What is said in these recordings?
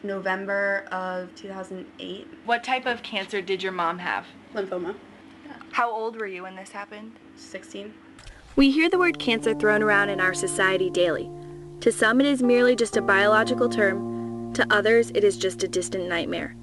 November of 2008. What type of cancer did your mom have? Lymphoma. How old were you when this happened? 16. We hear the word cancer thrown around in our society daily. To some, it is merely just a biological term. To others, it is just a distant nightmare.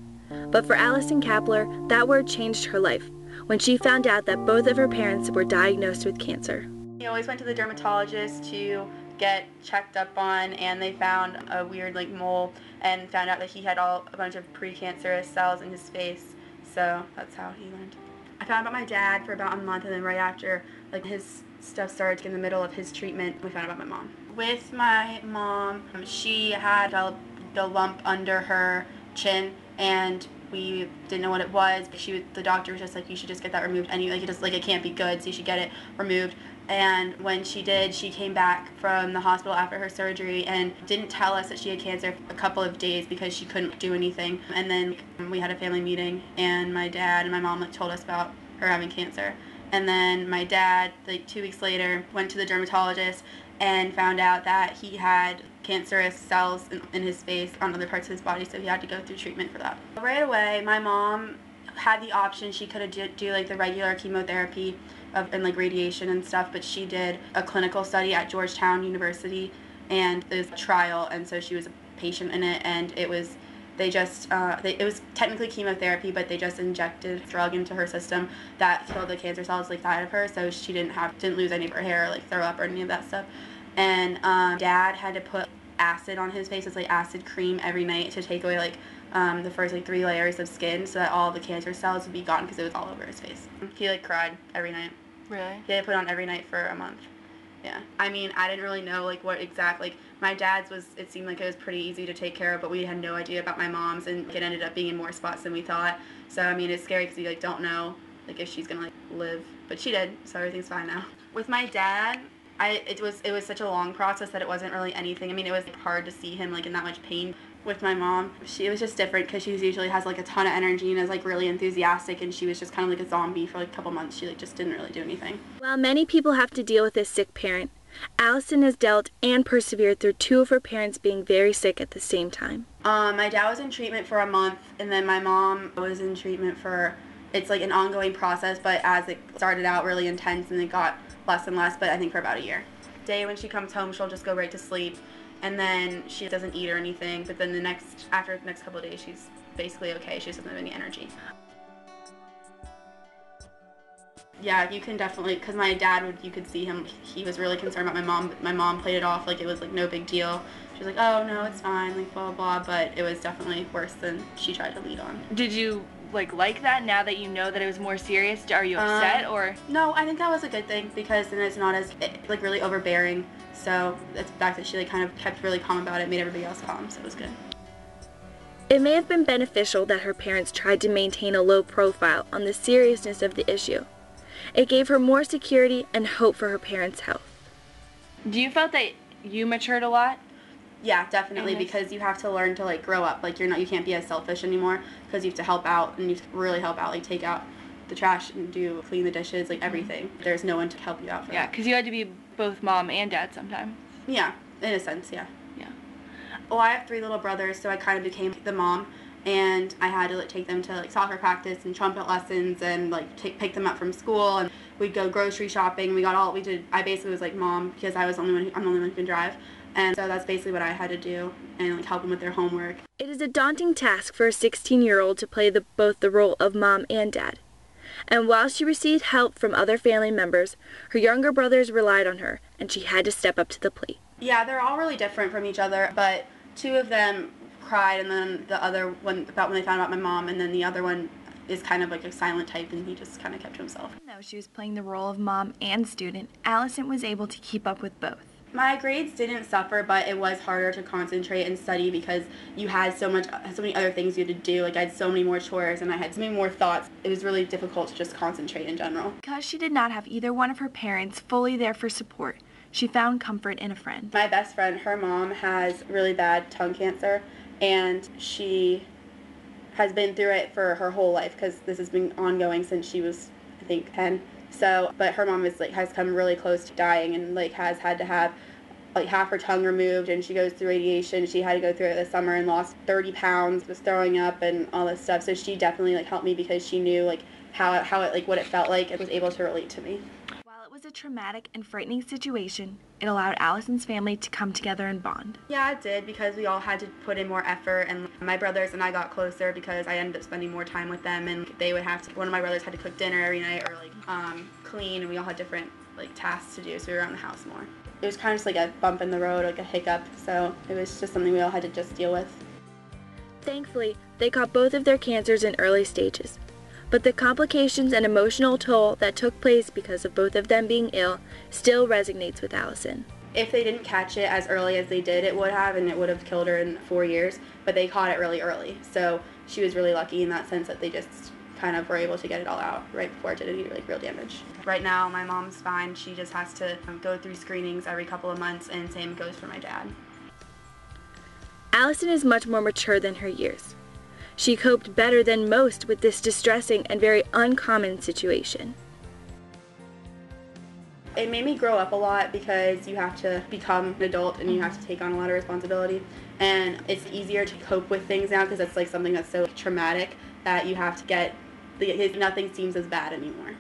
But for Allison Kapler, that word changed her life when she found out that both of her parents were diagnosed with cancer. He always went to the dermatologist to get checked up on, and they found a weird mole and found out that he had a bunch of precancerous cells in his face. So that's how he learned. I found out about my dad for about a month, and then right after his stuff started in the middle of his treatment, we found out about my mom. With my mom, she had a lump under her chin, and we didn't know what it was. The doctor was just like, you should just get that removed. And it can't be good, so you should get it removed. And when she did, she came back from the hospital after her surgery and didn't tell us that she had cancer for a couple of days because she couldn't do anything. And then we had a family meeting, and my dad and my mom told us about her having cancer. And then my dad, 2 weeks later, went to the dermatologist and found out that he had cancerous cells in his face on other parts of his body, so he had to go through treatment for that. Right away, my mom had the option. She could have do the regular chemotherapy and radiation and stuff, but she did a clinical study at Georgetown University, and it was a trial, and so she was a patient in it, and it was it was technically chemotherapy, but they just injected drug into her system that killed the cancer cells inside of her, so she didn't lose any of her hair or throw up or any of that stuff. And Dad had to put acid on his face. It's acid cream every night to take away the first 3 layers of skin, so that all the cancer cells would be gone because it was all over his face. He cried every night. Really? He had to put on every night for a month. Yeah. I mean, I didn't really know what my dad's it seemed like it was pretty easy to take care of, but we had no idea about my mom's, and it ended up being in more spots than we thought. So I mean, it's scary because you don't know if she's gonna live, but she did, so everything's fine now. With my dad, it was such a long process that it wasn't really anything. I mean, it was hard to see him in that much pain. With my mom, it was just different because she usually has a ton of energy and is really enthusiastic, and she was just kind of a zombie for a couple months. She just didn't really do anything. While many people have to deal with a sick parent, Allison has dealt and persevered through 2 of her parents being very sick at the same time. My dad was in treatment for a month, and then my mom was in treatment for, it's an ongoing process, but as it started out really intense and it got less and less, but I think for about a year. Day when she comes home, she'll just go right to sleep, and then she doesn't eat or anything, but then after the next couple of days, she's basically okay. She just doesn't have any energy. Yeah, you can definitely, because my dad, you could see him, he was really concerned about my mom, but my mom played it off like it was no big deal. She was oh no, it's fine, blah, blah, blah, but it was definitely worse than she tried to lead on. Did you like that now that you know that it was more serious? Are you upset or? No, I think that was a good thing, because then it's not as really overbearing. So it's the fact that she kind of kept really calm about it, made everybody else calm, so it was good. It may have been beneficial that her parents tried to maintain a low profile on the seriousness of the issue. It gave her more security and hope for her parents' health. Do you felt that you matured a lot? Yeah, definitely, because you have to learn to grow up. You can't be as selfish anymore, because you have to help out, and you have to really help out, take out the trash and clean the dishes, everything. There's no one to help you out for that. Yeah, because you had to be both mom and dad sometimes. Yeah, in a sense, yeah. Yeah. Well, I have 3 little brothers, so I kind of became the mom, and I had to take them to soccer practice and trumpet lessons, and pick them up from school, and we'd go grocery shopping. I basically was mom, because I'm the only one who can drive. And so that's basically what I had to do, and help them with their homework. It is a daunting task for a 16-year-old to play both the role of mom and dad. And while she received help from other family members, her younger brothers relied on her, and she had to step up to the plate. Yeah, they're all really different from each other, but 2 of them cried, and then the other one about when they found out my mom, and then the other one is kind of a silent type, and he just kind of kept to himself. Even though she was playing the role of mom and student, Allison was able to keep up with both. My grades didn't suffer, but it was harder to concentrate and study because you had so many other things you had to do. I had so many more chores, and I had so many more thoughts. It was really difficult to just concentrate in general. Because she did not have either one of her parents fully there for support, she found comfort in a friend. My best friend, her mom has really bad tongue cancer, and she has been through it for her whole life, because this has been ongoing since she was, I think, 10. So, but her mom has come really close to dying, and has had to have like half her tongue removed, and she goes through radiation. She had to go through it this summer and lost 30 pounds, was throwing up and all this stuff. So she definitely like helped me because she knew like how it like what it felt like and was able to relate to me. While it was a traumatic and frightening situation, it allowed Allison's family to come together and bond. Yeah, it did, because we all had to put in more effort, and my brothers and I got closer because I ended up spending more time with them, and they would have to, one of my brothers had to cook dinner every night or like clean, and we all had different like tasks to do, so we were around the house more. It was kind of just like a bump in the road, like a hiccup, so it was just something we all had to just deal with. Thankfully, they caught both of their cancers in early stages. But the complications and emotional toll that took place because of both of them being ill still resonates with Allison. If they didn't catch it as early as they did, it would have, and it would have killed her in 4 years, but they caught it really early. So she was really lucky in that sense that they just kind of were able to get it all out right before it did any like real damage. Right now, my mom's fine. She just has to go through screenings every couple of months, and same goes for my dad. Allison is much more mature than her years. She coped better than most with this distressing and very uncommon situation. It made me grow up a lot because you have to become an adult and you have to take on a lot of responsibility. And it's easier to cope with things now because it's like something that's so traumatic that you have to get, nothing seems as bad anymore.